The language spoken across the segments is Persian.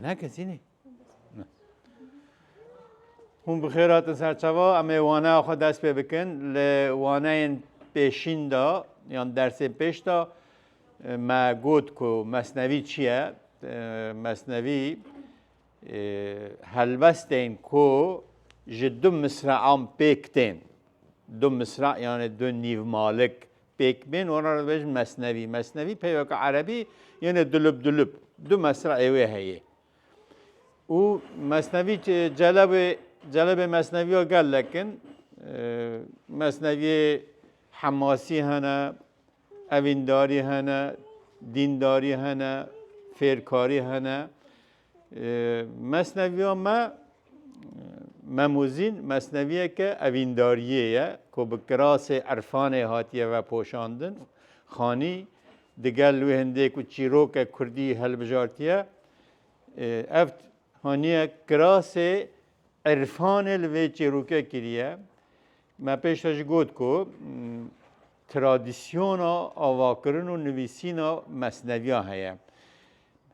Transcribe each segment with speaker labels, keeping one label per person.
Speaker 1: نه کسی نه. هم بخیرات سرچوا اما وانه خود دست پی بکن لوانه پیشین دا یعنی درس پیش دا ما گفت که مثنوی چیه؟ مثنوی هلوستین که جدو مصرعام پیکتین دو مصرع یعنی دو نیو مالک پیک بین و را بیش مثنوی مثنوی پیوک عربی یعنی دلب دو مصرع ایوه هیه و مثنوی جلب مثنوی ها قال لكن مثنوی حماسی هنه اوینداری هنه دینداری هنه فیرکاری هنه مثنوی ها مموزین مثنویه که اوینداریه که بکراس عرفان هاتیه و پوشاندن خانی دگل و هنده که چیروک کردی هلبجارتیه افت هانیه کراس عرفان الوی چیروکه کریه ما پیشتاش گود که ترادیسیون آواکرن و نویسین مثنوی هایه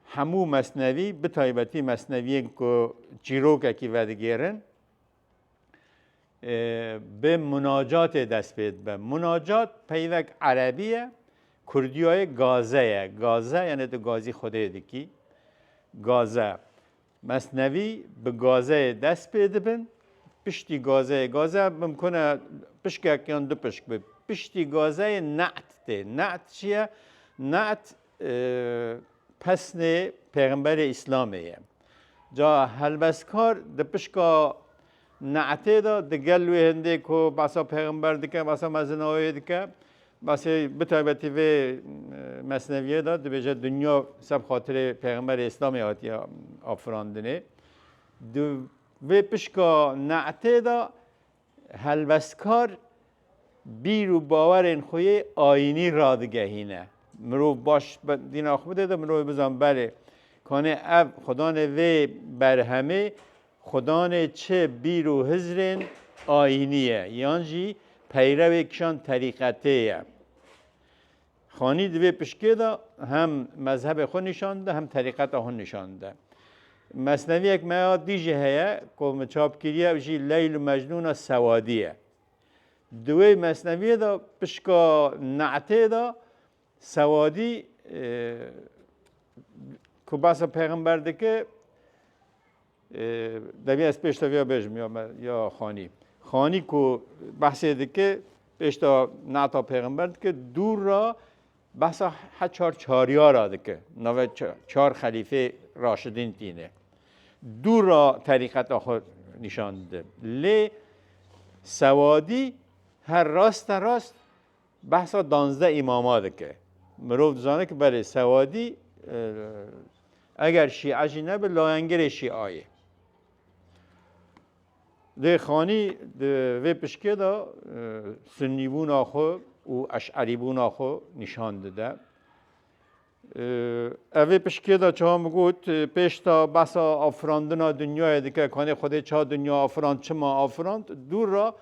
Speaker 1: همو مثنوی به تایبتی مثنوی که چیروکه کی ودگیرن به مناجات دست بید به مناجات پیوک عربیه کردیای گازه یعنی تو گازی خوده دکی گازه مثنوی به گازه دست پیده بین پشتی گازه ممکنه پشکک یا دو پشک به پشتی گازه نعت ده نعت چیه؟ نعت پسن پیغمبر اسلامیه جا هلبسکار ده پشکا نعته دا ده گلوی هنده که باسا پیغمبر دکه باسا مزنوی دکه باسه بطایبتی و مثنویه دا ده بیجه دنیا سب خاطر پیغمبر اسلامی آتی آفراندنه دو و پشکا نعته دا هلوسکار بیر و باور این خوی آینی رادگهینه مرو باش دین آخو بده دا مرو بزن بله کانه اب خدا وی برهمه خدا چه بیر و هزرین آینیه یعنی پیرو کشان طریقته خانی دوی پشکه دا هم مذهب خود نشان ده هم طریقت خود نشان ده مثنوی یک میاد دیجه هیا که مچاب کریه بشی لیل و مجنون سوادیه دوی مثنوی دا پشکا نعته دا سوادی که باسا پیغمبر دکه دبی از پیش تا بجم یا خانی که بحثی دکه پیش تا نعتا پیغمبر دکه دور را بحثا چهاریا را دکه نوه چهار خلیفه راشدین تینه دور را طریقت آخر نشان ده لی سوادی هر راست بحثا 12 اماما دکه مروف زانه که برای سوادی اگر شیعه نبه لاینگر شیعه ده خانی ده پشکه دا سنیبون آخو و اشعریبون آخو نشان داده اوه پشکه دا چه هم گود پیش تا بسا آفراندن دنیای دیگه کنه خود چه دنیا آفراند چه ما آفراند دور را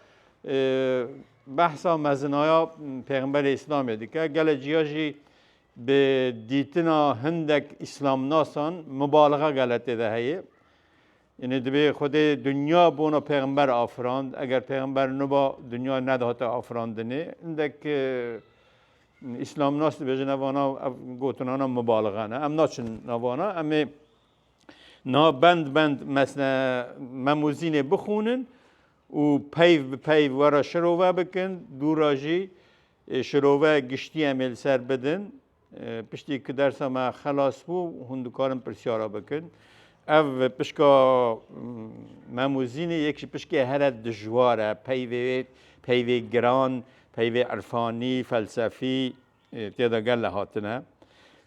Speaker 1: بحثا مزنایا پیغمبر اسلامی دیگه گل جیاجی به دیتنا هندک اسلام ناسان مبالغه غلطه ده هیه یعنی دبی خود دنیا بونا پیغمبر آفراند اگر پیغمبر نبا دنیا ندهات آفراندنه هندک اسلام ناس بیجه نوانا گوتنانا مبالغه نه ام ناچن نوانا اما نا بند مثلا مموزین بخونن و پیو ورا شروع بکن دوراجی شروع گشتی عمل سر بدن پشتی که درس ما خلاص بو هندکارم پرسیارا بکن او پشکا مموزینه یکی پشکه هر دجواره پیو گران پیو عرفانی فلسفی تیدا گل هاتنه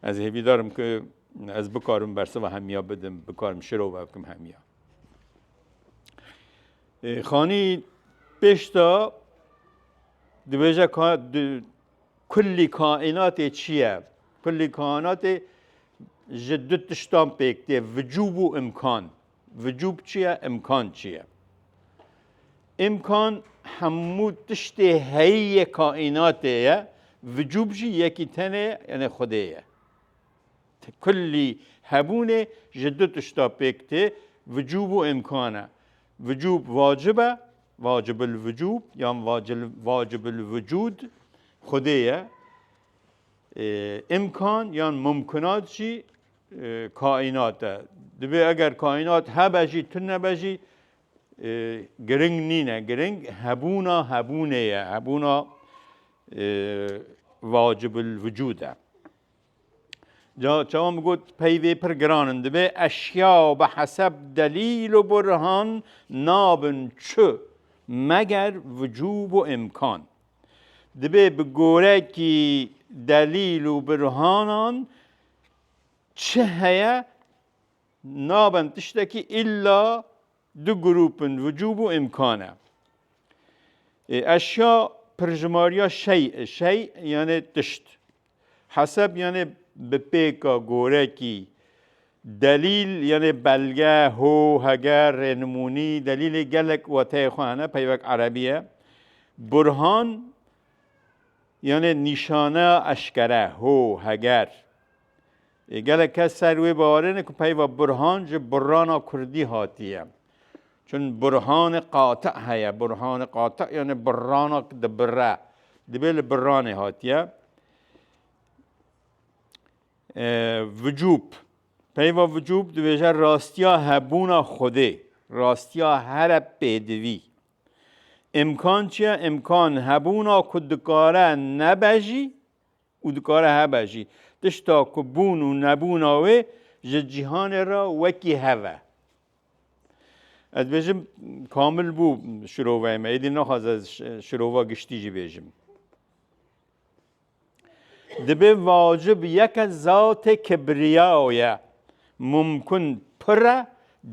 Speaker 1: از هیوی دارم که از بکارم برسه و همیا بدم بکارم شروع بکم همیا خانی پشتا دویجه کلی کائنات چیه؟ کلی کائنات جدد تشتام پیکته وجوب و امکان وجوب چیه؟ امکان چیه؟ امکان همو تشت هی کائناته وجوب جی یکی تنه یعنی خوده كلي هبونه جدت اشتابكته وجوب وامكانه وجوب واجبه واجب الوجوب يعني واجب الوجود خديه امکان یا ممکنات چی کائناته دبی اگر کائنات هبجی تو نبجی گرنگ نینه گرنگ هبونه هبونا واجب الوجوده جا چون گفت پیوی پر گرانند دبی اشیا به حسب دلیل و برهان نابن چه مگر وجوب و امکان دبی بگوره کی دلیل و برهانان چه هیا نابن تشتکی الا دو گروپن وجوب و امکانه اشیا پرجماریا شیء یعنی تشت حسب یعنی بپیکا گوره کی دلیل یعنی بلگه هو هگر نمونی دلیل گلک و تیخوانه پیوک عربیه برهان یعنی نشانه اشکره هو هگر گلک کس سروی باورینه که پیوک برهان جه برانا کردی هاتیه چون برهان قاطع هیا برهان قاطع یعنی برانا دبره دبیل برانه هاتیه وجوب پیوا وجوب دویجه راستیا هبونا خوده راستیا هر پیدوی امکان چیه؟ امکان هبونا کدکاره نبجی و دکاره هبجی تشتا کبون و نبوناوه جهان را وکی هوه از بیجم کامل بو شروعه ما ایدی نخواست از شروعه گشتی جی بیجم دبی واجب یک ذات کبریایه ممکن پر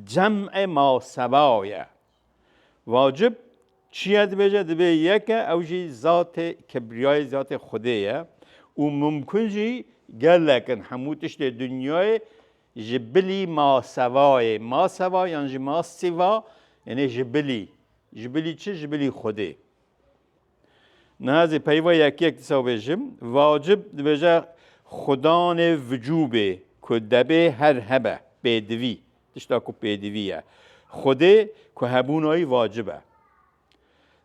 Speaker 1: جمع ما سوایه واجب چیه دبیجه دبی یک اوجی ذات کبریای ذات خودیه و ممکن جی گلکن هموتش ده دنیای جبلی ما سوای یعنی ما سوا یعنی جبلی چه جبلی خوده نهازی پیوا یکی تساو بیجم واجب دبیجه خدان وجوبه که دبه هر هبه بیدوی تشتا که بیدویه خوده که هبونایی واجبه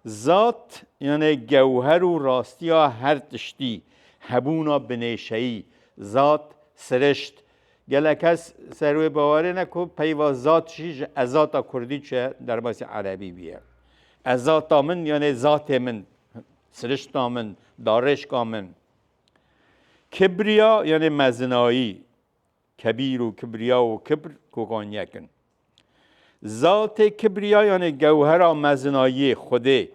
Speaker 1: ذات یعنی گوهر و راستیا هر تشتی هبونا بنیشهی ذات سرشت گلک از سروی باوره نکو پیوا ذات شیج ازاتا کردی چه در باسی عربی بیه ازاتا من یعنی ذات من سرشتا من دارش من کبریا یعنی مزنایی کبیر و کبریا و کبر کوکان یکن ذات کبریا یعنی گوهر مزنایی خوده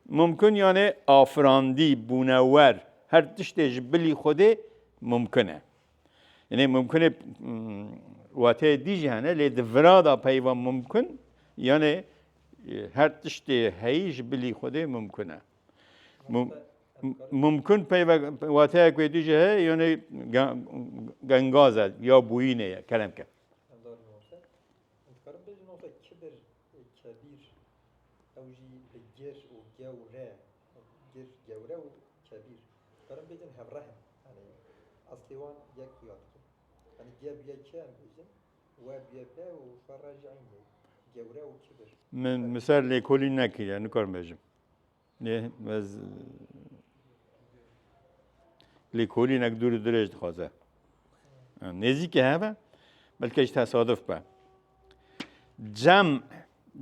Speaker 1: ممکن یعنی آفراندی بونور هر تشتش بلی خوده ممکنه یعنی ممکنه وقتی دیجی هنه لید ورادا پیوا ممکن یعنی هر تشتی هیچ بلی خوده ممکنه ممکن پیوا وقتی اکوی دیجی هه یعنی گنگازه یا بوینه کلم که
Speaker 2: جوره و کبیر برام بگن همراه یعنی اصلی وان یک یاد یعنی جب یکی هم بگن و بیابه و فرج عینه جوره و کبیر
Speaker 1: من مثال لیکولی نکیه نکار میجم نه از لیکولی نک دور درشت خوازه نزدیک هوا بلکه اش تصادف با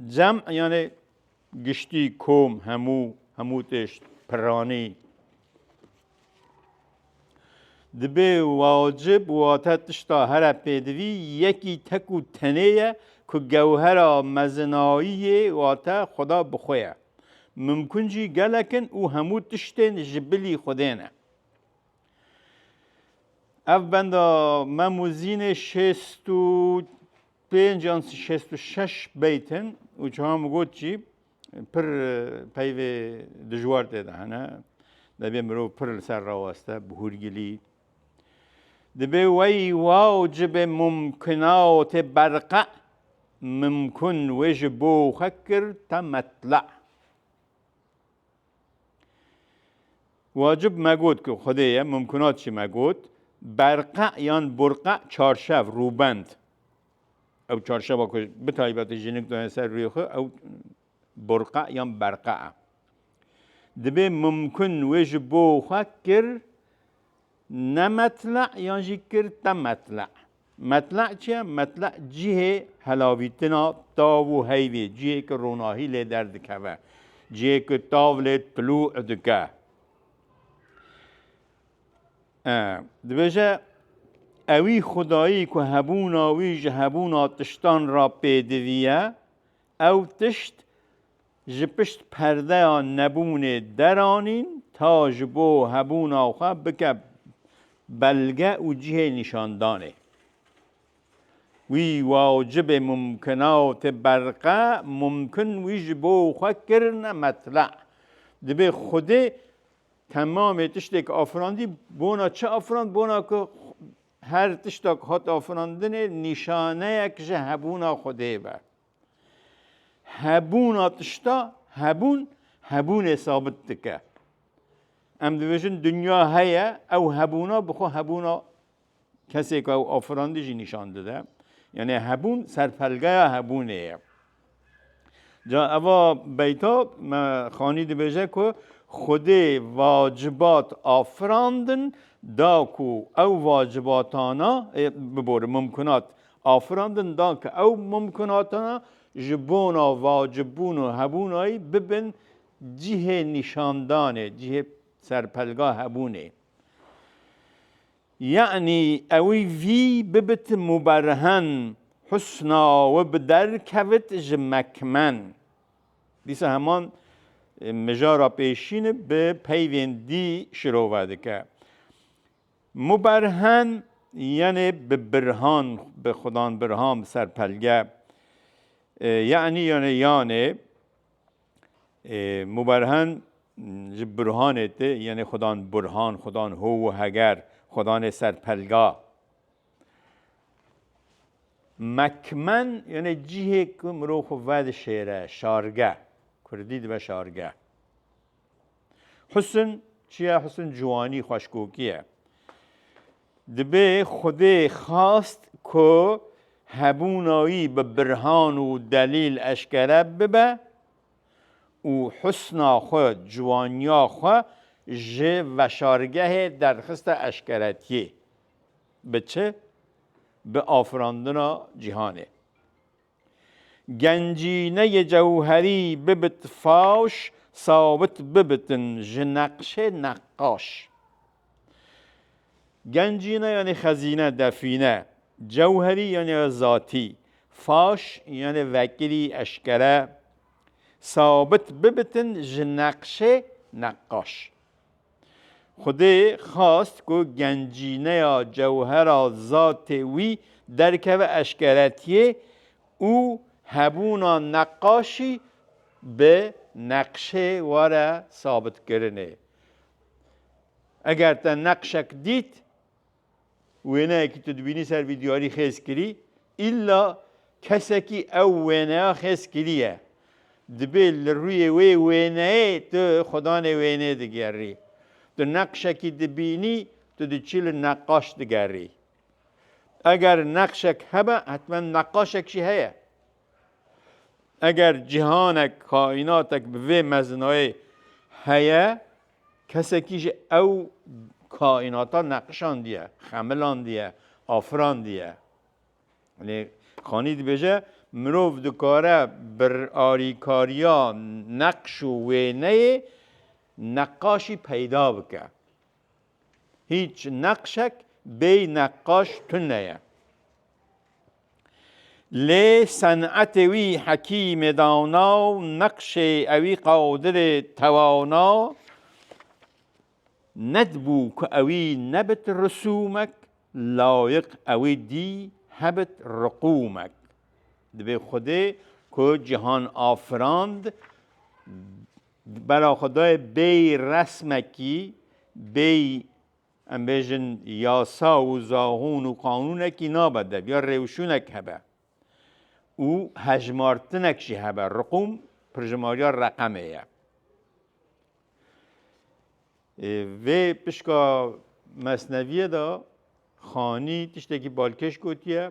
Speaker 1: جمع یعنی گشتی کوم هموتش پرانی دبی واجب واتتش تا هر پیدوی یکی تکو تنیه که گوهر مزنایی واتا خدا بخویه ممکن جی گلکن او هموتش تن جبلی خودینه اف بندا مموزین 65 یا 66 بیتن و چه هم گوت چی پر پیو دجوار دیده هنه دبی مرو پر سر راوسته بهورگلی دبی وی واجب ممکنات برقع ممکن وجبو خکر تمطلع واجب مگود که خدایه ممکنات چی مگود برقع یان برقع چارشف روبند او چارشف با که بتایبت جنگ دانه سر روی خو او برقع یان برقع دبی ممکن ویج بو خکر نمطلع یان جی کر تمطلع مطلع چیه؟ مطلع جیه هلاویتنا تاو هیوی جیه که روناهی لی درد که جیه که تاو لی طلوع دکه دبیجه اوی خدایی که هبونا ویج هبونا تشتان را پیدویه او تشت جپشت پرده نبون درانین تا جبو هبونا خواه بکه بلگه و جیه نشاندانه وی واجب ممکنات برقه ممکن ویج بو خواه کرن مطلع دبی خوده تمام تشتک آفراندی بونا چه آفراند بونا که هر تشتک هات آفراندن نشانه یک جه هبونا خوده با هبونا تشتا هبون ثابت دکه ام دویشن دنیا هیا او هبونا بخو هبونا کسی که او آفراندی جی نشان داده یعنی هبون سرپلگه هبونه جا اوا بیتا خانی دی بجه که خود واجبات آفراندن دا که او واجباتانا ببور ممکنات آفراندن دا که او ممکناتانا جبونا واجبون و هبونایی ببن جیه نشاندانه جیه سرپلگاه هبونه یعنی اوی وی ببت مبرهن حسنا و بدر کوت جمکمن دیسه همان مجارا پیشین به پیوندی شروع که مبرهن یعنی به برهان به خدان برهان سرپلگه یعنی مبرهن برهانت یعنی خدان برهان خدان هو و هگر خدان سرپلگه مکمن یعنی جیه که مروخ ود شیره شارگه کردید به شارگه حسن چیه حسن جوانی خوشگوکیه دبی خود خواست که هبونایی به برهان و دلیل اشکره ببه و حسنا خود جوانیا خود جه و شارگه درخست اشکرتیه به چه؟ به آفراندن جهانه گنجینه جوهری ببت فاش ثابت ببتن جنقش نقاش گنجینه یعنی خزینه دفینه جوهری یعنی ذاتی فاش یعنی وکری اشکره ثابت ببتن جنقش نقاش خود خواست که گنجینه یا جوهر ذات وی درکه و اشکرتیه او هبونا نقاشی به نقشه واره ثابت کرنه اگر تا نقشک دید وینه که تدبینی سر ویدیواری خیز کری ایلا کسی که او وینه خیز کریه دبیل روی وینه تو خدان وینه دگری تو نقشه که دبینی تو دچیل نقاش دگری اگر نقشک هبه حتما نقاشک چی هیه اگر جهانک کائناتک به مزنای هیه کسی که او کائناتا نقشان دیه خملان دیه آفران دیه یعنی خانید بجه مروف دکاره بر آریکاریا نقش و وینه نقاشی پیدا بکه هیچ نقشک بی نقاش تنه لی صنعت وی حکیم دانا نقش اوی قادر توانا ندبو که اوی نبت رسومک لایق اوی دی هبت رقومک دبی خوده که جهان آفراند برا خدای بی رسمکی بی امبیجن یاسا و زاهون و قانونکی نابده یا روشونک هبه او هجمارتنک شی هبه رقوم پرجماریا رقمه و پشکا مصنویه دا خانی تشتکی بالکش گوتیه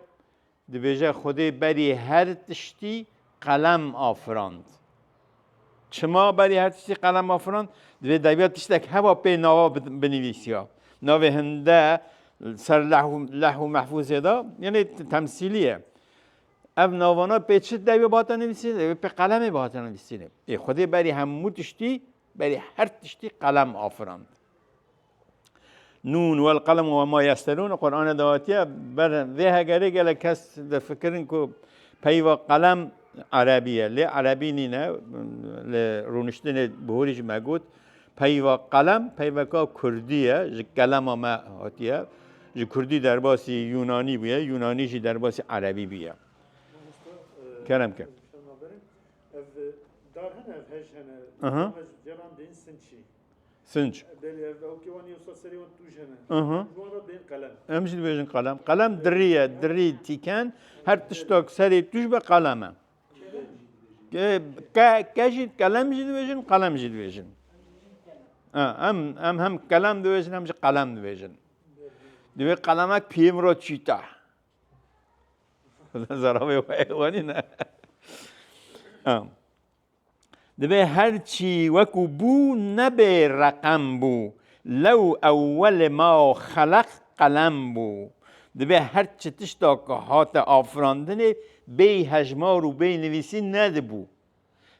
Speaker 1: دبیجه خودی بری هر تشتی قلم آفراند چما بری هر تشتی قلم آفراند دوی دبیات تشتک هوا پی نوا بنویسیا ناوی هنده سر لحو محفوظه دا یعنی تمثیلیه اف نوانا پیچه دوی باتا نویسینه دوی پی قلم باتا نویسینه خودی بری همو تشتی بری هر تشتی قلم آفراند نون والقلم وما يسترون قرآن دواتيه بر ذيها قريقة لكس فكرن كو بيوا قلم عربية لي عربي نينا لرونشتين بهوريج موجود بيوا قلم بيوا كا كردية جي كلام ما هاتيه جي كردي درباسي يوناني بيه يوناني جي درباسي عربي بيه كلام كم
Speaker 3: دار هنا هش هنا
Speaker 1: أها.
Speaker 3: جرام دين سنشي
Speaker 1: سنج
Speaker 3: بلي اوكي وان يوصل سري وان توج هنا
Speaker 1: أها.
Speaker 3: جوان بين قلم
Speaker 1: امشي بيجن قلم قلم درية دري تيكان هر تشتاك سري تشبه قلمه كاجي كلام جد بيجن قلم جد بيجن هم كلام دويجن هم قلم دويجن دوي قلمك بيم رو تشيتا زرابه وانی نه دبی هر چی وکو بو نبی رقم بو لو اول ما خلق قلم بو دبی هر چی تشتا که هات آفراندنه بی هجمار و بی نویسی ندبو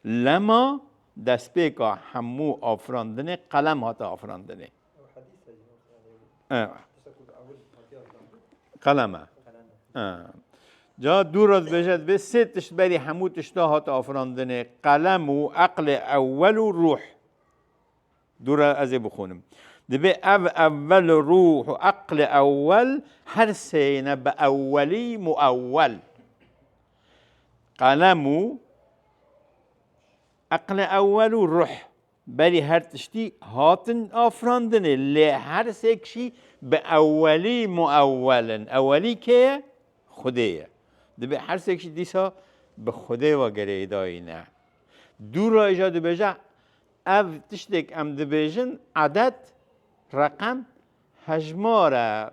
Speaker 1: لما دست بی که همو آفراندنه قلم هات آفراندنه
Speaker 2: او حديث يعني تشتكوا باول
Speaker 1: قلمه جا دو راز بجد به سه تشت بری همو تشتا هات آفراندنه قلم و عقل اول و روح دو را از بخونم دبی اول روح و عقل اول هر سینه به اولی مؤول قلم و عقل اول و روح بری هر تشتی هاتن آفراندنه لی هر سکشی به اولی مؤولن اولی که خودیه دبی هر سکشی دیسا به خوده و گریدایی نه دو را ایجاد بجا او تشتک ام دبیجن عدد رقم هجماره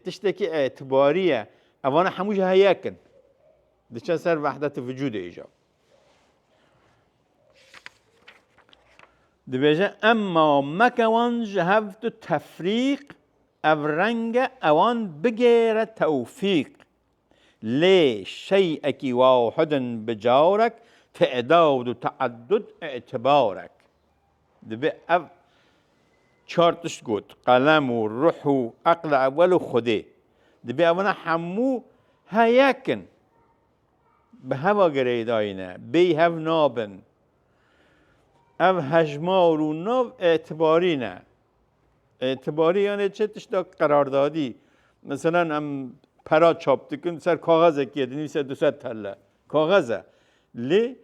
Speaker 1: تشتکی اعتباریه اوانا هموش هیکن دچان سر وحدت وجود ایجاد دبیجه اما مکوان جهفت تفریق او رنگ اوان بگیره توفیق لي شيئك واحد بجارك تعداد و تعدد اعتبارك دبي اف چارتش گوت قلم و روح و عقل اول و خوده دبي اونا همو هیکن به هوا گریداینه بی هف نابن اف هجمار و ناب اعتباری نه اعتباری یعنی چه تشتا قراردادی مثلا ام پرا چاپ کن سر کاغذه که نویسه 200 تله کاغذه لی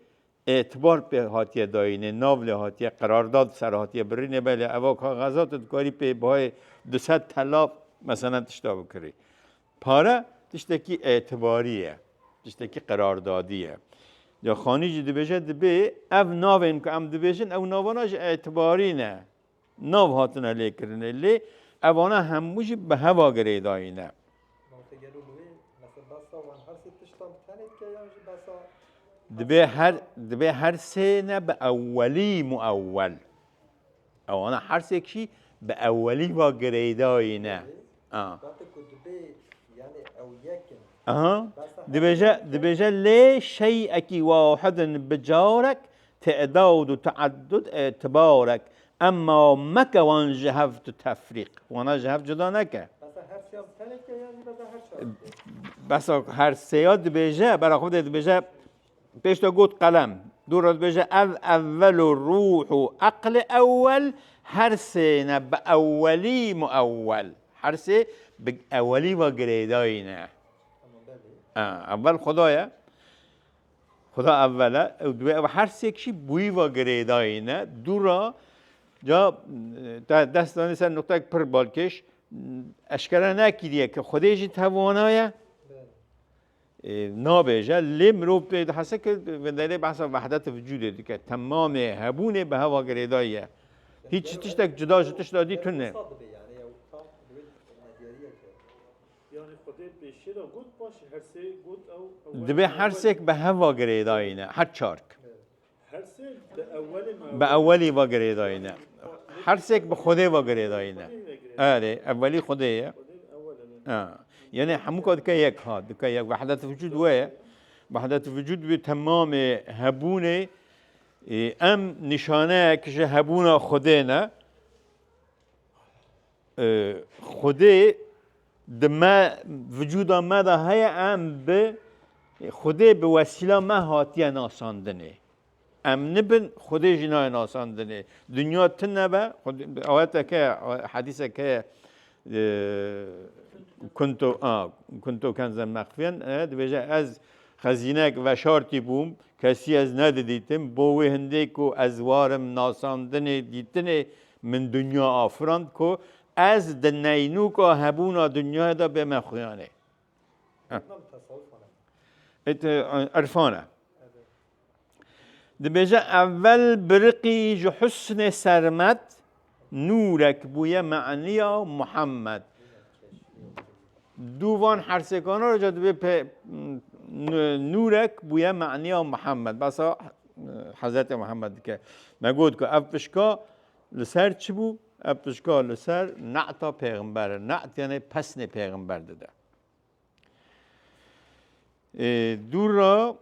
Speaker 1: اعتبار به هاتیه داینه ناول هاتیه قرارداد سر هاتیه برینه بله اوا کاغذات کاری به بای 200 تلا مثلا تشتا بکری پاره تشتکی اعتباریه تشتکی قراردادیه یا خانی جدی بشه دبی او ناو این که ام دبیشن او ناواناش اعتباری نه ناو هاتنه لی کرنه لی اوانا هموش به هوا گریداینه
Speaker 2: قالوا له مثلا باسا وان هر ست تشتم ثانيت كي يعني باسا
Speaker 1: دبي هر سنه بأولي مؤول او انا هر سكشي بأولي با گریداینه
Speaker 2: بعد كنت بي يعني او يكن
Speaker 1: دبيجا لي شيئك واحد بجارك تعداد و تعدد اعتبارك اما مكا وان جهفت تفريق وانا جهفت جدا نكه
Speaker 2: باسا هر سيام ثانيت كي يعني باسا هر شيء
Speaker 1: بس هر سیاد دبیجه برای خود دبیجه پیش تا گفت قلم دور دبیجه اول روح و عقل اول هر سینه به اولی مؤول هر سه به اولی و گریداینه اول خدایه خدا اوله و هر سه کشی بوی و گریداینه دورا جا دستانی سر نقطه پر بالکش اشکره نکیدیه که خودش توانایه نابجه لم رو به حسه که در بحث وحدت وجوده دیگه تمام هبونه به هوا گریداییه هیچ چیزی تک جدا شدش دادی تو نه
Speaker 3: پیشی را گود باشه هر سه گود او
Speaker 1: دبی هر سک به هوا گریداینه هر چارک
Speaker 3: هر سه به اول ما
Speaker 1: به اولی و گریداینه هر سک به خوده و گریداینه آره اولی خوده يعني حموك که یک هاد که یک وحدت وجود ويا وحدت وجود بتمام هبونه ام نشانه که هبونه خودنا خوده دما وجود ما ده هي ام به خوده به وسیله ما هاتیه ناساندنه ام نبن خوده جنا ناساندنه دنیا تنبه آیت که حدیث که كنت كنزا مخفيا دبجا از خزینک و شارتی بوم کسی از ندیدم بوی هنده کو از وارم ناساندن دیتنه من دنیا آفراند کو از دنینو کو هبونا دنیا دا به مخیانه
Speaker 2: نعم تصوفنا
Speaker 1: ات عرفانه دبجا اول برقی جو حسن سرمت نورک بویا معنیا محمد دوان هر سکانه رو جد به نورک بویا معنی محمد بس حضرت محمد که نگود که افشکا لسر چی بو؟ افشکا لسر نعتا پیغمبر نعت یعنی پسن پیغمبر داده دور را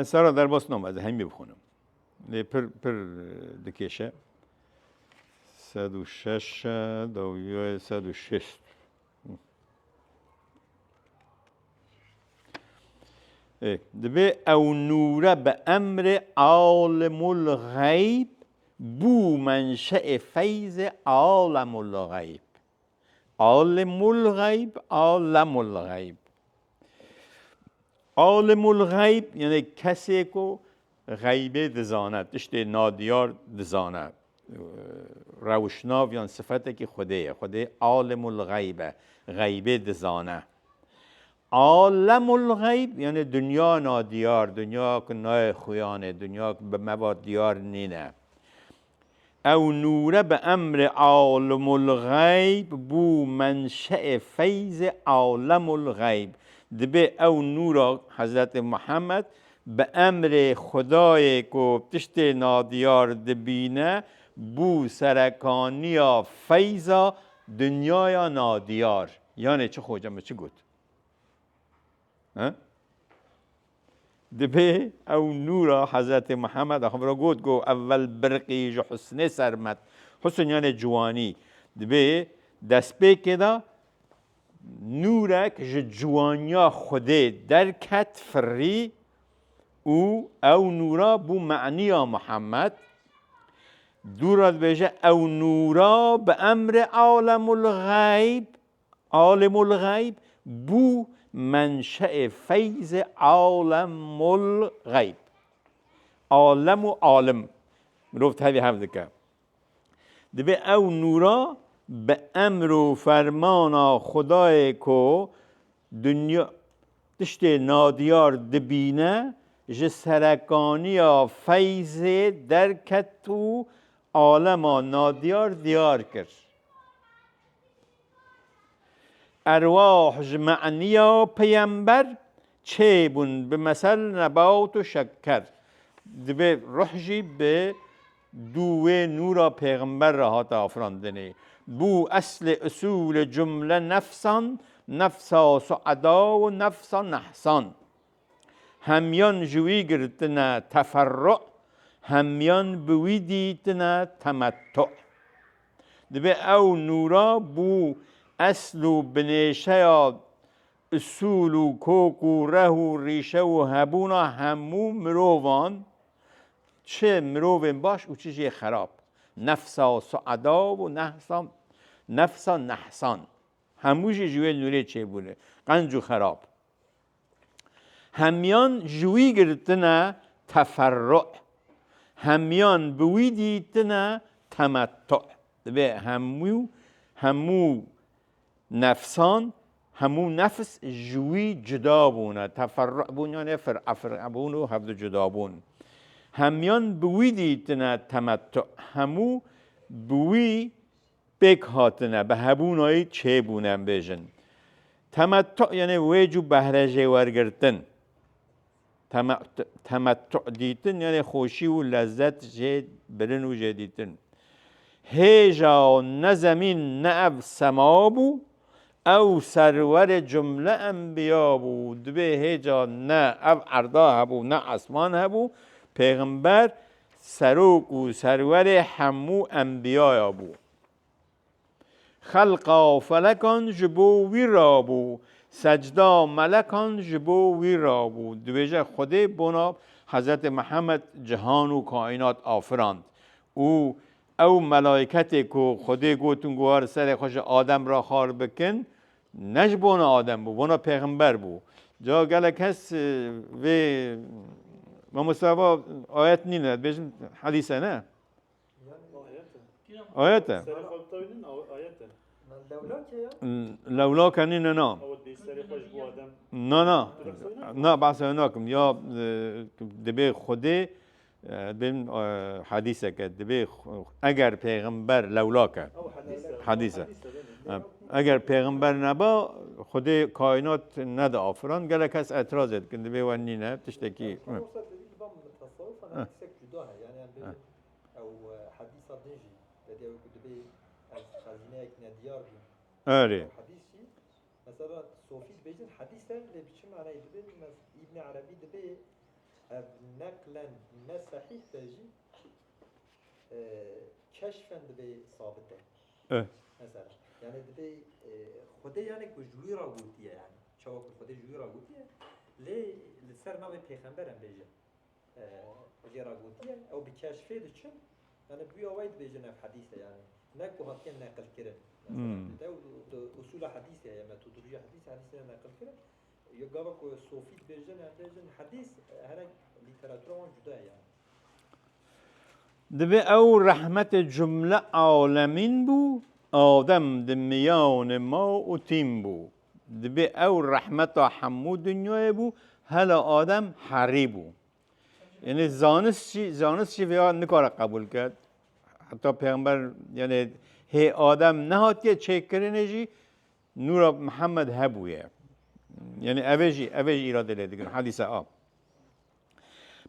Speaker 1: سارا در باس نام از همین بخونم پر دکیشه 106 دویای 106 دبی او نوره به امر عالم الغیب بو منشأ فیض عالم الغیب عالم الغیب عالم الغیب عالم الغیب یعنی کسی کو غیبه دزانه تشت نادیار دزانه روشناو یان صفته که خوده عالم الغیبه غیبه دزانه عالم الغیب یعنی دنیا نادیار دنیا که نای خویانه دنیا که به مواد دیار نینه او نوره به امر عالم الغیب بو منشأ فیض عالم الغیب دبه او نورا حضرت محمد به امر خدای کو تشت نادیار دبینه بو سرکانیا فیضا دنیای نادیار یعنی چه خوجم چه گود دبه او نورا حضرت محمد خبر گود گو اول برقی جو حسن سرمت حسن یعنی جوانی دبه دست به کدا نورک جوانیا خوده درکت فری او نورا بو معنی محمد دورات بيجا او نورا بامر عالم الغيب بو منشأ فیض عالم الغیب عالم و عالم گفت همی هم دکه دبه او نورا به امر و فرمان خدای کو دنیا تشت نادیار دبینه جسرکانی فیض درکتو عالم نادیار دیار کرد ارواح جمعنی پیامبر چه بون به مثل نبات و شکر دبه روحی به دوه نورا پیغمبر راحت آفراندنه بو اصل اصول جمله نفسا سعدا و نفسا نحسان همیان جوی گرتنا تفرع همیان بویدیتنا تمتع دبه او نورا بو اصل و بنیشه اصول و کوک و ره و ریشه و هبونا همو مروان چه مروون باش و چه خراب نفسا سعدا و نفسا نحسان هموش جوی نوره چه بوده قنج و خراب همیان جوی گرتنا تفرع همیان بویدیتنا تمتع به همو نفسان همو نفس جوی جدا بونه تفرع بون یعنی فرع بون و هفت جدا بون همیان بویدیتنا تمتع همو بوی بک هاتنه به هبونایی چه بونم بیجن تمتع یعنی ویجو بهرجه ورگرتن تمتع دیتن یعنی خوشی و لذت جه برن و جه دیتن هیجا نه زمین نه اف سما بو او سرور جمله انبیا بو دبه هیجا نه اف عرضا هبو نه اسمان هبو پیغمبر سروک و سرور همو انبیا بو خلقا فلکان جبو وی رابو سجدا ملکان جبو وی رابو دویجه خود بنا حضرت محمد جهان و کائنات آفراند او ملائکتی که خود گوتون گوار سر خوش آدم را خار بکن نج بنا آدم بو بنا پیغمبر بو جا گلک هست و ما مصطفى آیت نینه بیشم حدیثه نه آیته
Speaker 3: سر خود تاویدن آیته
Speaker 2: لولا که یا
Speaker 1: لولا کنین نه
Speaker 3: او دی سر خوش بو آدم
Speaker 1: نه بحث هناكم یا دبی خودی بین حدیثه که دبی اگر پیغمبر لولا که
Speaker 3: او
Speaker 1: حدیثه اگر پیغمبر نبا خودی کائنات نده آفران گله کس اعتراض که دبی و نینه تشتکی
Speaker 2: فرصة دليل بام التصوف أنا أكسك جداها يعني بين أو حديث دنجي الذي هو كتبه خزينة نديار بي
Speaker 1: آره
Speaker 2: حديثي مثلا صوفي بيجن حديثا اللي بيشم على ابن عربي دبي نقلا ما صحيح تجي كشفا دبي ثابته
Speaker 1: اه
Speaker 2: مثلا يعني دبي خدي يعني كجوي راغوتيه يعني شو خدي جوي راغوتيه ليه لسر ناوي پیغمبرم بيجن اجي راغوتيه او بكشفه دچن يعني بيا وايد بيجن في حديثه يعني نكو هاتين نقل كرن ده اصول حديثه يعني ميثودولوژی حديثه نقل كرن يقابا كو صوفي بيجن حديث هر ليتراتور جدا يعني
Speaker 1: دبی او رحمت جمله عالمین بو آدم دمیان ما و تیم بو دبی او رحمت همو دنیای بو هلا آدم حری بو یعنی زانست چی ویا نکاره قبول کرد حتی پیغمبر یعنی هی آدم نهات که چک کرنه جی نور محمد هبویه یعنی اوجی ایراده لیدگن حدیث آب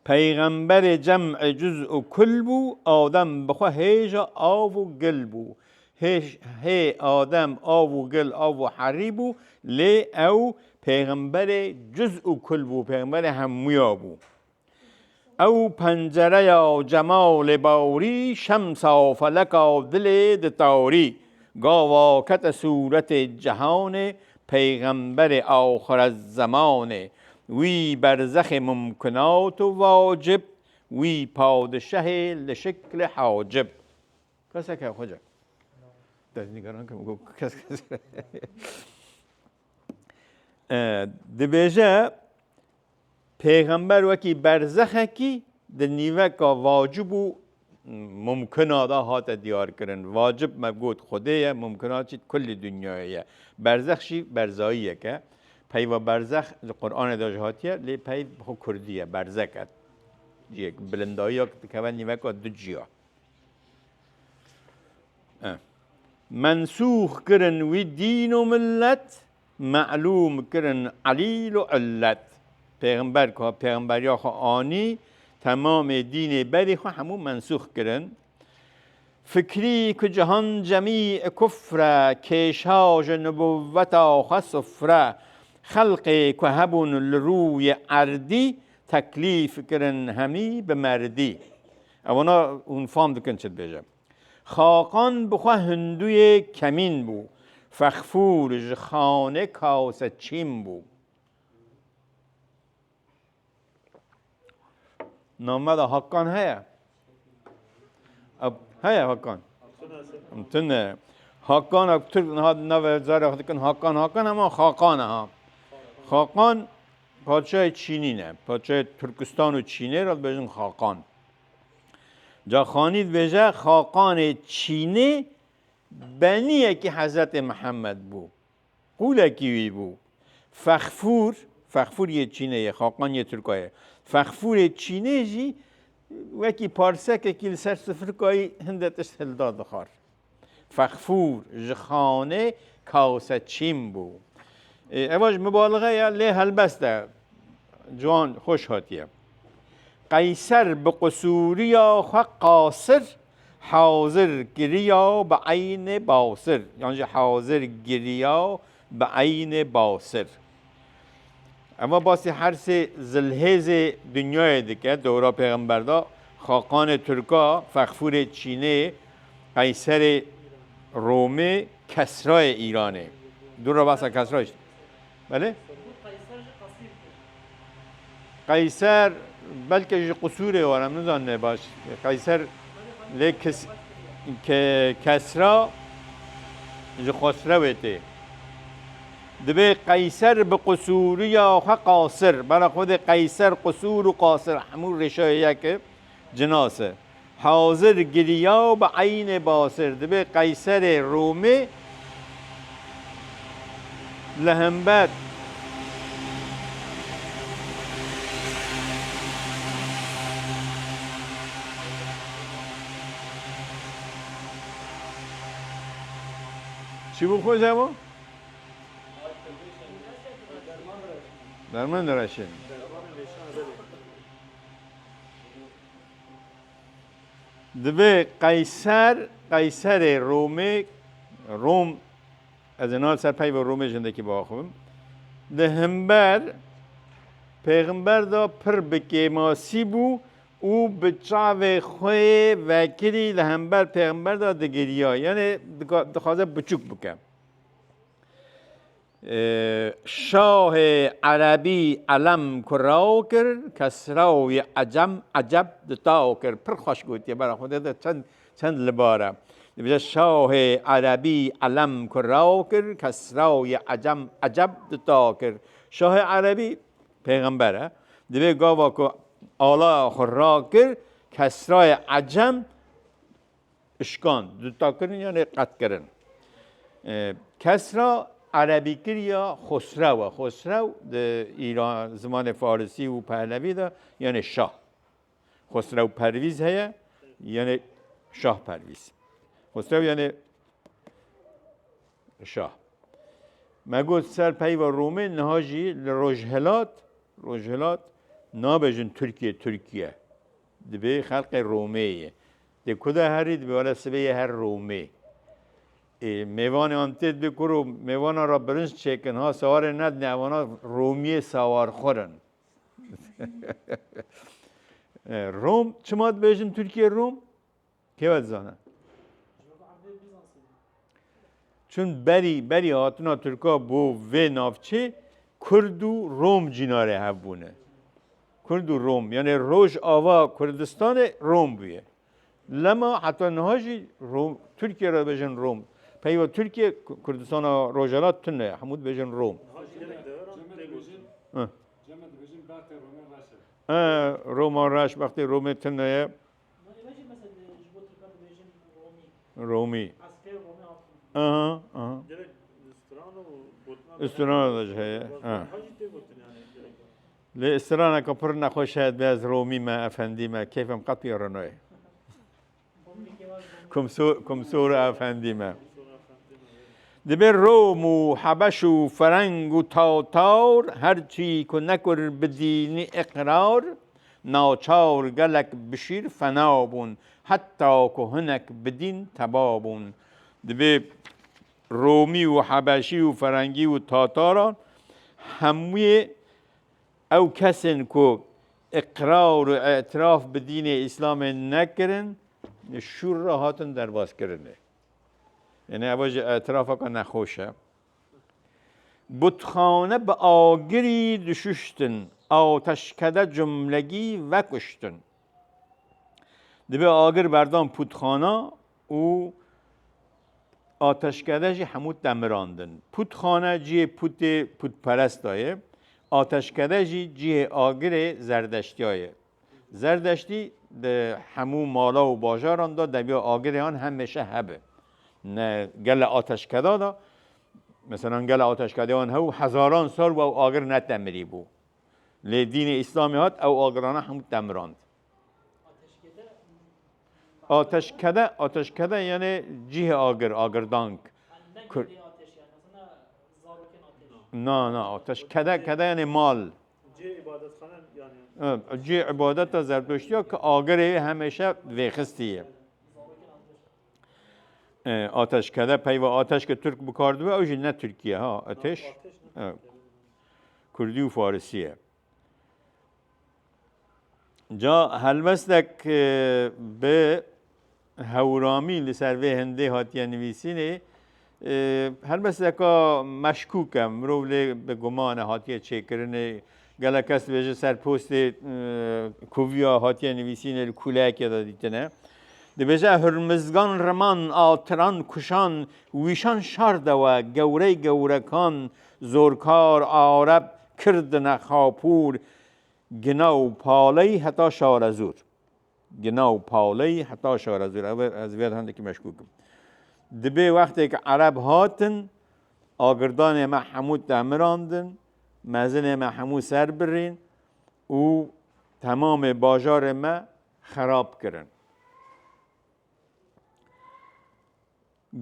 Speaker 1: پیغمبر جمع جزء و کل بو آدم بخواه هیجا آو و گل بو هی آدم آو و گل آو و حری بو لی او پیغمبر جزء و کل بو پیغمبر همویا بو او پنجره یا جمال باوری شمسا فلکا دل دتاری گاوا کت صورت جهان پیغمبر آخر الزمان وی برزخ ممکنات و واجب وی پادشه لشکل حاجب کسی که خوجه در نگران که مگو کس دبیجه پیغمبر وکی برزخه کی در نیوه که واجب و ممکنات هات دیار کرن واجب مبگود خوده ممکنات چید کل دنیایه برزخ شی برزاییه که پی و برزخ قرآن داجهاتیه لی پی خو کردیه برزکت یک بلندایی ها که نیوه که دو جیا منسوخ کرن وی دین و ملت معلوم کرن علیل و علت پیغمبر که پیغمبری ها خو آنی تمام دین بری خو همون منسوخ کرن فکری که جهان جمیع کفره کشاج نبوتا خو صفره خلقی که هبون لروی عردی تکلیف کرن همی به مردی اونا اون فهم دکن چد بیجم خاقان بخواه هندوی کمین بو فخفور خانه کاسه چین بو نامه دا حقان هیا هیا حقان امتنه حقان اکتر نوه زاره خود کن حقان اما خاقانه ها خاقان پادشاه چینی نه پادشاه ترکستان و چینی را بجن خاقان جا خانید بجه خاقان چینی بنیه که حضرت محمد بو قوله کیوی بو فخفور یه چینه یه خاقان یه ترکایه فخفور چینی جی وکی پارسک کل سر سفر کایی هندتش هلداد بخار فخفور جخانه کاسه چیم بو اواج مبالغه یا لی هلبسته جوان خوش هاتیه قیصر به قصوریا خو قاصر حاضر گریا به عین باصر یعنی حاضر گریا به عین باصر اما باسی هر سه زلهز دنیای دیگه دورا پیغمبر دا خاقان ترکا فخفور چینه قیصر رومه کسرای ایرانه دورا باسا کسرایش بله قیصر بلکه جی قصوره وارم نزانه باش قیصر لیکس که کسرا جی خسرو ته دبی قیصر به قصوری یا خو قاصر برای خود قیصر قصور و قاصر همون رشای یک جناسه حاضر گریا به عین باصر دبی قیصر رومی لهمبت چی بود خوش همون؟ درمان درشه دبی قیصر رومی روم از اینال سر پی و رومی زندگی با خوبم لهمبر پیغمبر دا پر بکیماسی بو او به چاو خوی وکیلی لهمبر پیغمبر دا دگریا یعنی دخوازه بچوک بکم شاه عربی علم کراو کر کسراوی عجم عجب دتاو کر پر خوش گوتیه برای خود ده چند لباره بجا شاه عربی علم کراو کر کسراوی عجم عجب دتاو کر شاه عربی پیغمبره دیگه گاوا که آلا خورا کر کسرای عجم اشکان دتا کردن یعنی قط کردن کسرا عربی کریا خسرو در ایران زمان فارسی و پهلوی دا یعنی شاه خسرو پرویز هیا یعنی شاه پرویز خسرو یعنی شاه مگود سر پی و رومه نهاجی روجهلات نابجن ترکیه دبی خلق رومیه ده کده هری دبی والا سبیه هر رومی میوان آنتید بکرو میوان را برنج چکن ها سوار ند نوانا رومی سوار خورن روم چما بیجن ترکیه روم؟ که باید زانه؟ چون بری هاتنا ترکا بو و نافچه کرد و روم جیناره هبونه کرد و روم یعنی روش آوا کردستان روم بیه لما حتی نهاجی روم ترکیه را بیجن روم پیوا ترکیه کردستان روجالات تنه حمود بیجن روم روما راش وقتی روم تنه رومی استران داشته لی استران که پر نخوش هست بیاز رومی ما افندی ما کیفم قط بیارنوی کمسور افندی ما دبیر روم و حبش و فرنگ و تاتار هرچی که نکر بدینی اقرار ناچار گلک بشیر فنابون حتی که هنک بدین تبابون دبیر رومی و حبشی و فرنگی و تاتاران هموی او کسین که اقرار و اعتراف به دین اسلام نکرن شور را هاتن درباز کرنه یعنی اواج اعتراف که نخوشه بتخانه به آگری دششتن آتش کده جملگی و کشتن دبی آگر بردان پودخانه و آتش کده جی همود دمراندن پودخانه جی پود پرست دایه آتش کده جی آگر زردشتی هایه زردشتی ده همو مالا و باجاران دا دبیا آگر هان همیشه هبه نه گل آتش کده دا مثلا گل آتش کده هان هو هزاران سال و آگر نتمری بو لی دین اسلامی هات او آگرانه همود دمراند آتش کده یعنی جیه آگردانک
Speaker 4: نه گیری آتش یعنی مثلا زاروکن آتش
Speaker 1: نه آتش کده یعنی مال
Speaker 3: جه عبادت خانه یعنی
Speaker 1: جی عبادت زرتشتی ها که آگره همیشه ویخستیه آتش کده پیو آتش که ترک بکارده او جی نه ترکیه ها آتش
Speaker 3: نه
Speaker 1: کردی و فارسیه جا هلوستک به هورامی لسر وی هنده هاتیه نویسینه هلوستک مشکوکم مرو به گمان هاتیه چه کرنه گله کس بیجه سر پوست کوویا هاتیه نویسینه کوله که دادیتنه دبیجه هرمزگان رمان آتران کشان ویشان شارده و گوره کان زورکار عرب کردن خاپور گناو پالی حتی شارزور گناو پالی حتی شارزور از وید هنده که مشکوکم دبی وقتی که عرب هاتن آگردان محمود تعمراندن مزن محمود سر برین و تمام باجار ما خراب کردن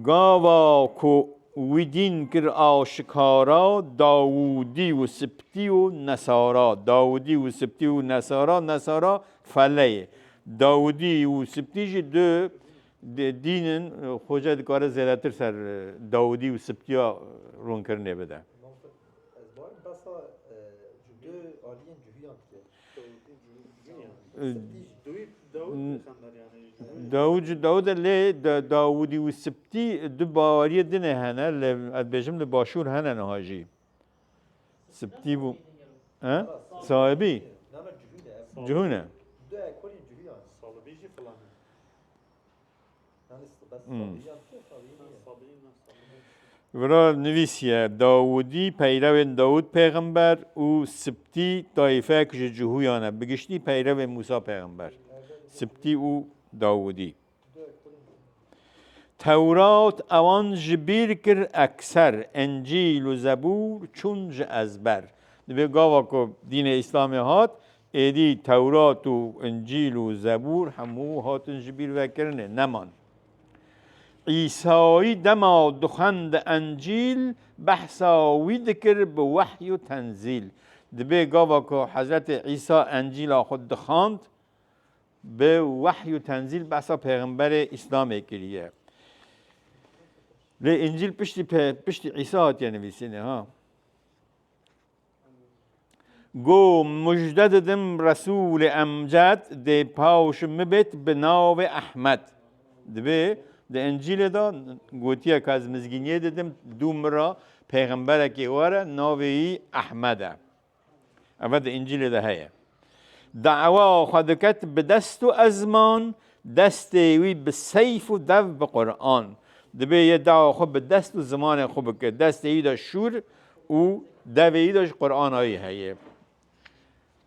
Speaker 1: گاوا کو ویدین کر آشکارا داودی و سبتی و نصارا داودی و سبتی و نصارا فله داودی و سبتی جی دو دینن خوجه دکاره زیادتر سر داودی و سبتی ها رون کرنه بده
Speaker 2: از بار بسا دو آلین جویان که
Speaker 3: داود بخندر یعنی
Speaker 1: داود لی داودی و سبتی دو باوری دنه هنه بیشم لی باشور هنه نهاجی سبتی بو صاحبی
Speaker 2: نه جویده
Speaker 1: جهونه
Speaker 2: دو اکولین جویان
Speaker 3: صالبی جی فلانه
Speaker 2: نه بس صابیان که صابیان
Speaker 3: صابی نه صابی
Speaker 1: ورا نویسیه داودی پیرو داود پیغمبر و سبتی طایفه کش جهویانه بگشتی پیرو موسی پیغمبر سبتی و داودی تورات اوان جبیر کر اکثر انجیل و زبور چون ازبر به گاوا که دین اسلامی هات ایدی تورات و انجیل و زبور همو هاتن جبیر وکرنه نمان عیسایی دما دخند انجیل بحثاوی دکر به وحی و تنزیل دبی گاوا که حضرت عیسی انجیل خود دخاند به وحی و تنزیل بحثا پیغمبر اسلام کریه لی انجیل پشتی عیسی هات یعنی بیسینه ها گو مجدد دم رسول امجد ده پاوش مبت به ناو احمد دبی ده انجیل دا گوتیه که از مزگینیه دادم دومرا پیغمبر که واره ناوی احمده اول ده انجیل ده هیه دعوا خدکت به دست و ازمان دست وی به سیف و دو به قرآن دبی یه دعوا خود به دست و زمان خوب که دست ای دا شور و دو ای داش قرآن هایی هیه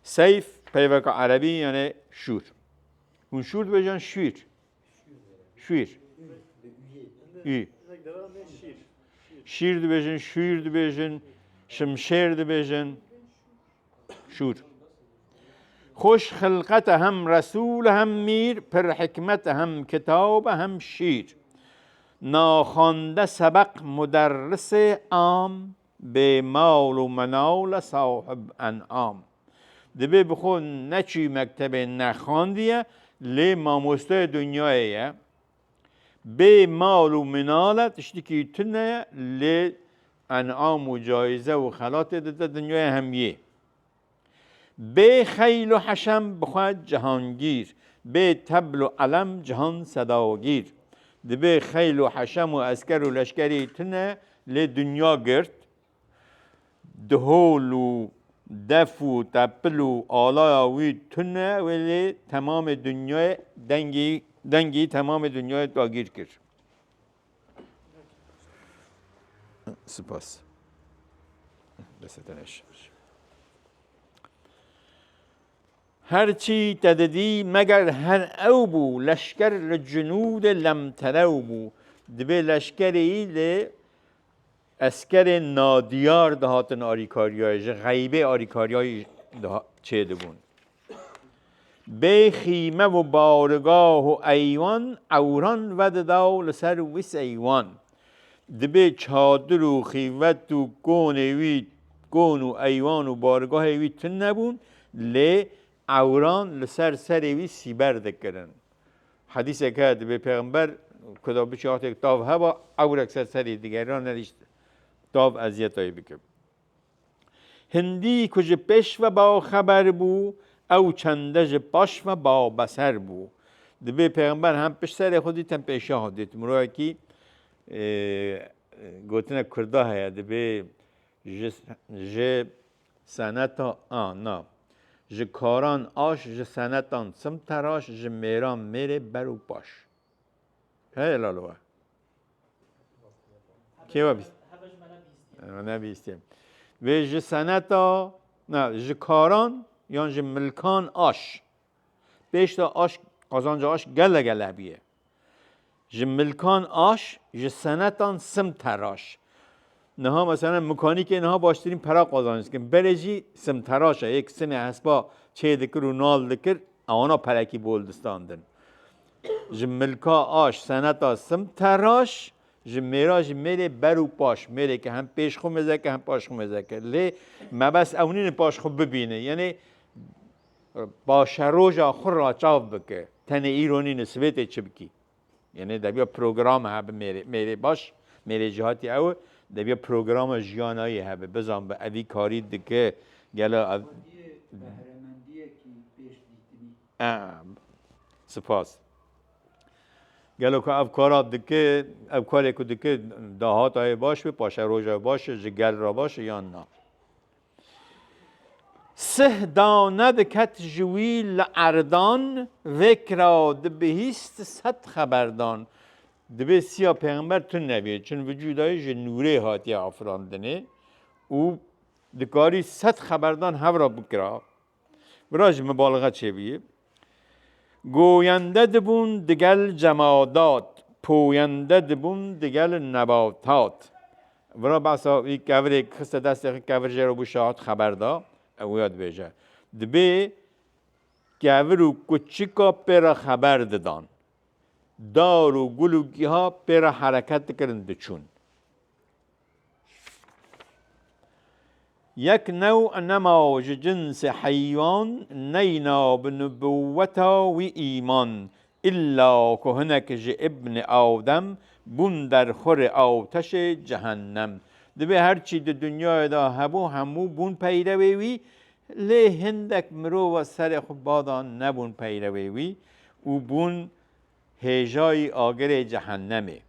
Speaker 1: سیف پیوک عربی یعنی شور اون شور بجان شویر ای شیر دبیجن شویر دبیجن شمشیر دبیجن شور خوش خلقت هم رسول هم میر پر حکمت هم کتاب هم شیر ناخوانده سبق مدرس عام به مال و منال صاحب انعام دبی بخون نچی مکتب نخواندیه لی ماموسته دنیایه به مال و منالت اشتی تنه لی انعام و جایزه و خلات ده دنیای همیه به خیل و حشم بخواد جهانگیر به تبل و علم جهان صداگیر ده به خیل و حشم و اسکر و لشکری تنه لی دنیا گرد دهول و دف و تبل و آلایاوی تنه ولی تمام دنیای دنگی تمام دنیای داگیر کرد سپاس دستتنش هرچی تددی مگر هر او بو لشکر جنود لم ترو بو دبی لشکری لی اسکر نادیار دهاتن آریکاریای غیبه آریکاریای چه دبون به خیمه و بارگاه و ایوان اوران ود داو لسر ویس ایوان دبه چادر و خیوت و گون و ایوان و بارگاه وی تن نبون لی اوران لسر سر وی سیبر دکرن حدیث که به پیغمبر کدا بچه یک تاو هوا اورک سری دیگران ندیشت تاو ازیتایی بکن هندی کج پیش و با خبر بو او چندج باش و با بسر بو دبی پیغمبر هم پیش سر خودی تن پیشه ها دیت مروی کی گوتنه کرده هیا دبی ج سنتا نه ج کاران آش ج سنتان سم تراش ج میران میره برو باش هی لالوه کیوا بیست؟
Speaker 4: هبج منا بیستی
Speaker 1: نه بیستیم و ج سنتا نه ج کاران یا ج ملکان آش بیش تا آش قازانجا آش گله بیه ج ملکان آش ج سنتان سم تراش نها مثلا مکانیک اینها باشترین پرا قازانست که برجی سم تراشه یک سم حسبا چه دکر و نال دکر آنا پرکی بولدستاندن ج ملکا آش سنتا سم تراش ج میراج میره برو پاش میره که هم پیش خو مزکه هم پاش خو مزکه لی ما بس اونین پاش خو ببینه یعنی باش روزا خور را چاو بکه تن ایرانی نسبت چبکی یعنی دبیا پروگرام هب میره باش میره جهاتی او دبیا پروگرام جیانایی هب بزن به اوی کاری دکه گلا
Speaker 5: بهرهمندیه که پیش دیدنی
Speaker 1: سپاس گلو که افکارات دکه افکاری که دکه دهات های باشه پاش روزا باشه جگل را باشه یا نه سه داند کت جوی لعردان وکرا دبهیست صد خبردان دبه سیا پیغمبر تو نبیه چون وجودای نوره هاتی آفراندنه او دکاری صد خبردان هورا بکرا براج مبالغه چه بیه گوینده دبون دگل جمادات پوینده دبون دگل نباتات برا بسا این کور خسته دست کور جرو بشات خبر دا او یاد بیجه دبی کور و کچیکا پر خبر دادن دار و گلوگی ها پر حرکت کرند چون یک نوع نماج جنس حیوان نینا بنبوتا و ایمان الا که هنک ابن آدم بون در خور آتش جهنم دبی هرچی د دنیا دا هبو همو بون پیروی وی لی هندک مرو و سر خود بادان نبون پیروی وی او بون هجای آگر جهنمه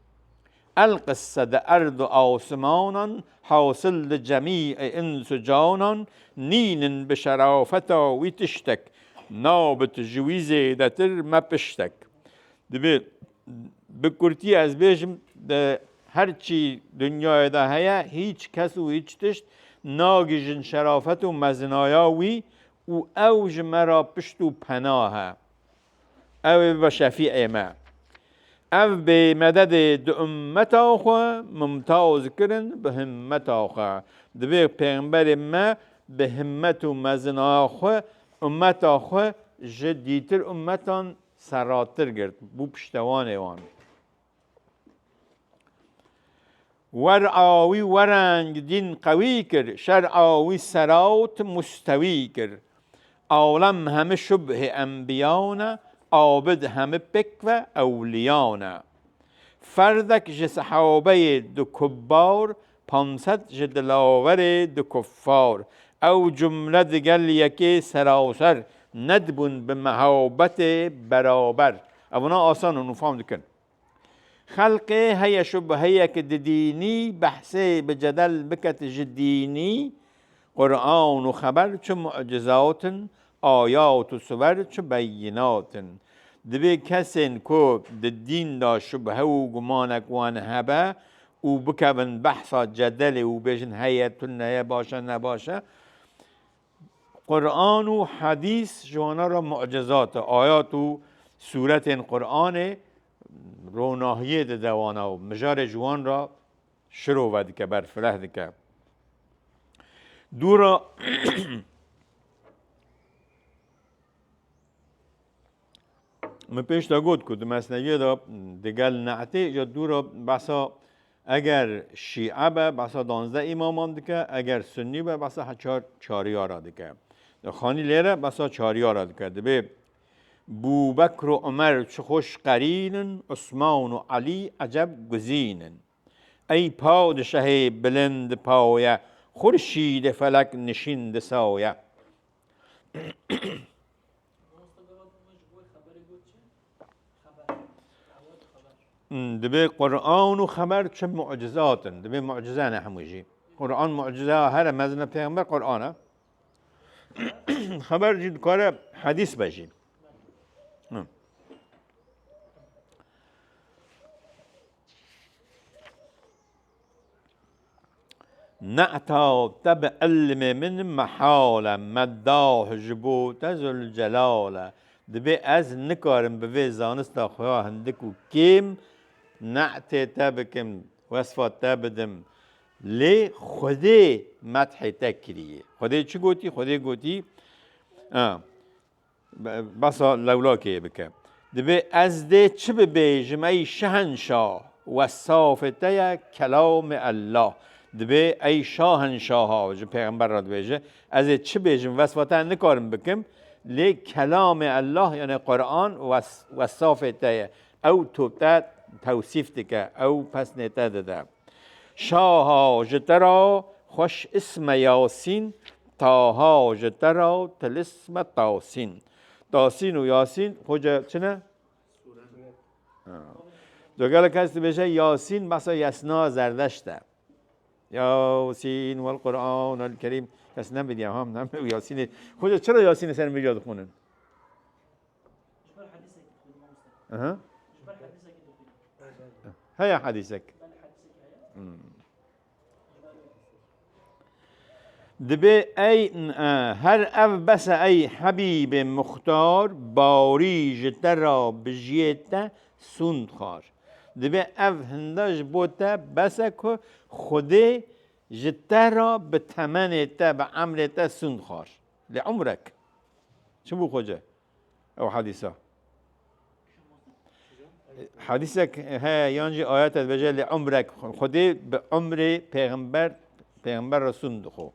Speaker 1: القصه د ارض و آسمانان حاصل د جمیع انس و جانان نینن به شرافتا وی تشتک نابت جوی زیدتر مپشتک دبی بکرتی از بیشم ده هرچی دنیای ده هیا هیچ کس و هیچ تشت ناگیجن شرافت و مزنایاوی او اوج مرا پشت و پناه او به شفیع ما او به مدد دو امت آخوا ممتاز کرن به همت آخوا دبی پیغمبر ما به همت و مزنای آخوا امت آخوا جدیتر امتان سراتر گرد بو پشتوان ایوان ورعاوی ورنگ دین قوی کر شرعاوی سرات مستوی کر عالم همه شبه انبیانا عابد همه پک و اولیانا فردک ج صحابه دو کبار 500 ج دلاور دو کفار او جمله دگل یکی سراسر ندبون به محابت برابر اونا آسان اونو فهم دکن خلقه هی شبهه که دینی بحثه به جدل بکت جدینی قرآن و خبر چو معجزات آیات و سور چو بینات دبی کسین که دین دا شبهه و گمانک وان هبه او بکبن بحثا جدل و بیشن هیتون نه باشه نباشه قرآن و حدیث جوانا را معجزات آیات و سورت قرآن روناهیه ده دوانا و مجار جوان را شروع ود که بر فله دکه دورا من پیش تا گفت که مسنوی دا دگل نعته یا دورا بسا اگر شیعه به بسا 12 امامان دکه اگر سنی به بسا چاریارا دکه خانی لیره بسا چاریارا دکه دبی بو بکر و عمر چه خوش قرینن عثمان و علی عجب گزینن ای پادشه بلند پایه خورشید فلک نشیند سایه دبي قرآن وخبر چه معجزات دبي معجزة نحموجي قرآن معجزة هر مزنا پیغمبر قرآن خبر جد كاره حديث بجي نعتا تب علم من محالة مداه جبوت ذو الجلالة دبي از نکارم به وی زانستا خواه هندکو کیم نعت تبكم وصفات تبدم لي خدي مدح تكريه خدي شو قوتي خدي قوتي بس لولا كي بك دبي از ده چه بيجم اي شهنشاه وصافتي كلام الله دبي اي شاهنشاه ها جو پیغمبر را بيجه از چه بيجم وصفاتا نکارم بكم لي كلام الله يعني قرآن وصافتي او توبتات توصیف دکه او پس نته داده شاها جترا خوش اسم یاسین تاها جترا تلسم تاسین تاسین و یاسین خوجه چنه؟ دوگل کسی بشه یاسین بسا یسنا زردشته یاسین و القرآن الکریم کس نمیدیم هم نمیدیم یاسین خوجه چرا یاسین سر میجاد خونن؟ هيا حديثك دبي اي هر اف بس اي حبيب مختار باريج ترى بجيتا سند خار دبي اف هنداج بوتا بسك خدي جترا بتمنتا بعملتا سند خار لعمرك شو بو خوجه او حديثه حدیثک ها یانجی آیات الوجه لعمرک خودی به عمر پیغمبر رسول دخو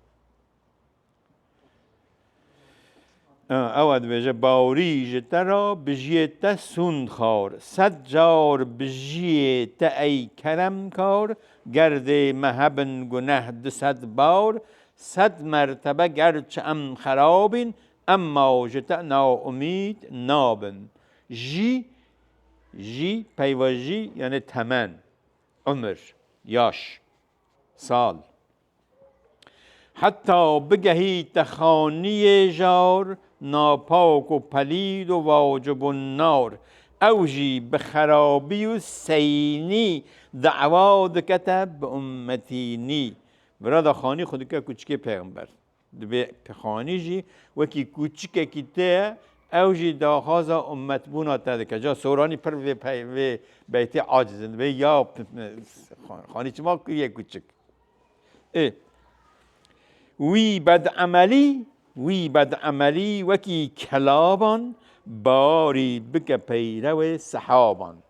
Speaker 1: اواد وجه باوریج ترا بجیت سند خار صد جار بجیت ای کرم کار گرد مهبن گنه 200 بار 100 مرتبه گرچه ام خرابین اما جت نا امید نابن جی پیواجی یعنی تمن عمر یاش سال حتی بگهی تخانی جار ناپاک و پلید و واجب النار اوجی بخرابی و سینی دعواد کتب به امتینی برای خانی خودی که کوچکی پیغمبر به خانی جی وکی کوچکه کیته اوجی داخازا امت بونا تده که جا سورانی پر و بیت عاجزند و یا خانی چما که کوچک وی بد عملی وکی کلابان باری بک پیرو صحابان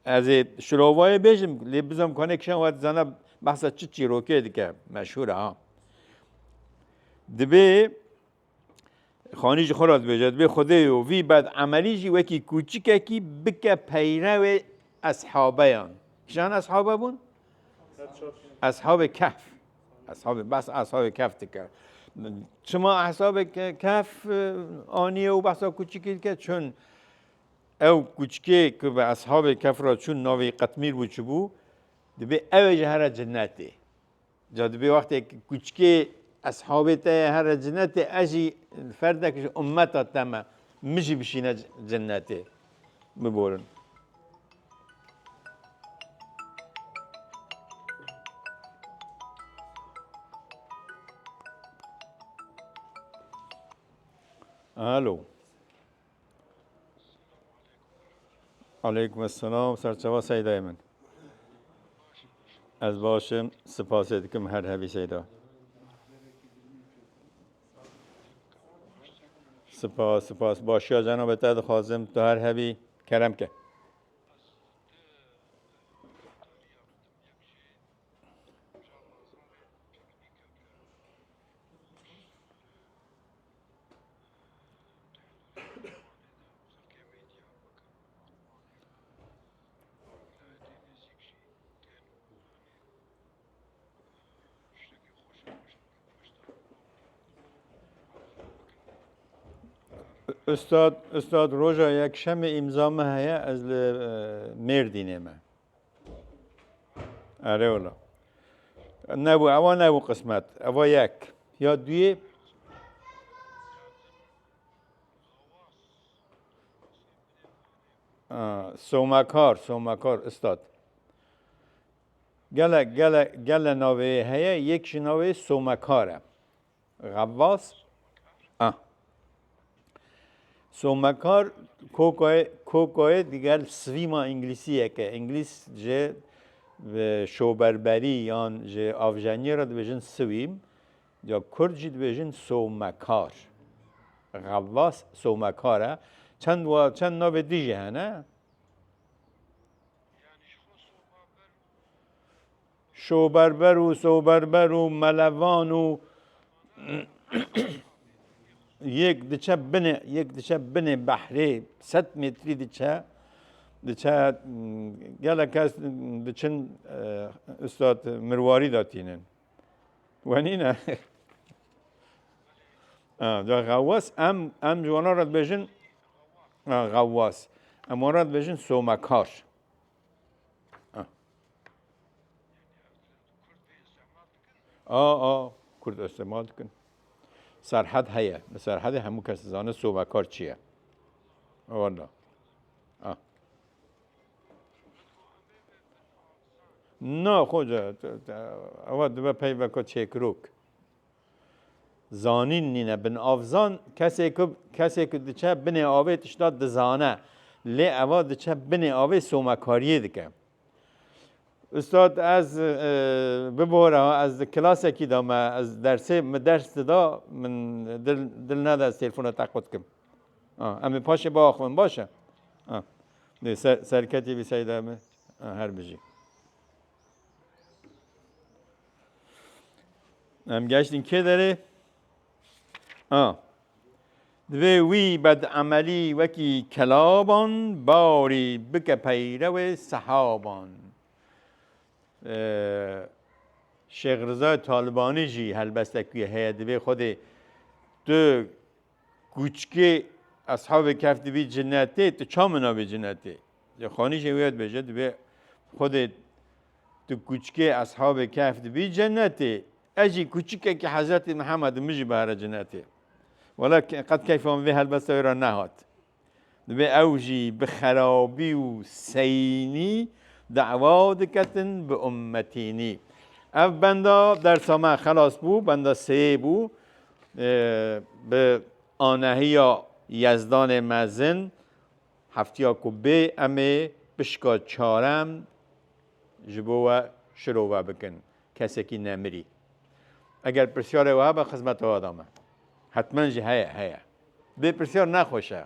Speaker 1: از شروعای بیشم لیبزم کانکشن وقت زنه بحثا چی روکه دیگه مشهوره ها دبی خانیج خورد بجد به خدای و وی بد عملی جی وکی کوچیکه کی بک پیرو اصحابیان کشان اصحابه بون؟ اصحاب کهف اصحاب کهف تکر شما اصحاب کهف آنیه و بحثا کوچیکی که چون او کوچکی که به اصحاب کهف را چون ناوی قطمیر بود چو بو دبی او جهر جنته جا دبی وقتی کوچکی اصحاب تا هر جنته اجی فردکش امتا تمام مشی بشینه جنته ببورن الو علیکم السلام سرچوا سیدای من از باشم سپاس دکم هر هبی سیدا سپاس باشی جناب تد خازم تو هر هبی کرم که استاد روژا یک شم امضا هیا از مردینه ما آره ولی نبو قسمت اوا یک یا دوی سومکار استاد گله نوه هیا یک نوه سومکاره غواص سومکار کوکای دیگر سویما انگلیسیه که انگلیس جه شوبربری یان جه آفجانی را دویژن سویم یا کرجی دویژن سومکار غواص سومکاره چند نوع دیگه هنه شوبربر و ملوان و یک دچه بنه بحری 100 متری دچه گله کس دچن استاد مرواری داتینن ونی نه دا غواص ام جوانا را بجن غواص اما را بجن سومکار کرد استعمال کن سرحد هیا سرحد همو کس زانه سومکار چیه والله نه خود اول دو پی وکا چکروک زانین نینه بن آفزان کسی که دچه بن آوه تشتاد دزانه لی اول دچه بن آوه سومکاریه دکه استاد از ببوره از کلاس کی دام از درس دا من دل نده از تلفن تقوت کم اما پاشه با آخوان باشه سرکتی بی سایده هر بجی ام گشتین که داره دوی وی بد عملی وکی کلابان باری بک پیرو صحابان شیخ رضا طالبانی جی هلبستکی هیا دوی خود دو کوچکه اصحاب کف دوی جنته تو چامنا به جنته یا خانی شویت بجه دوی خود دو کوچکه اصحاب کف دوی جنته اجی کوچکه که حضرت محمد مجی بهره جنته ولی قد کیفان وی هلبسته را نهاد دوی اوجی بخرابی و سینی دعوا دکتن به امتینی اف بندا در سامه خلاص بو بندا سه بو به آنهیا یزدان مزن هفتیا کبه امه بشکا چارم جبوه شروع بکن کسی که نمری اگر پرسیار وها به خدمت آدمه حتما جه هیا به پرسیار نخوشه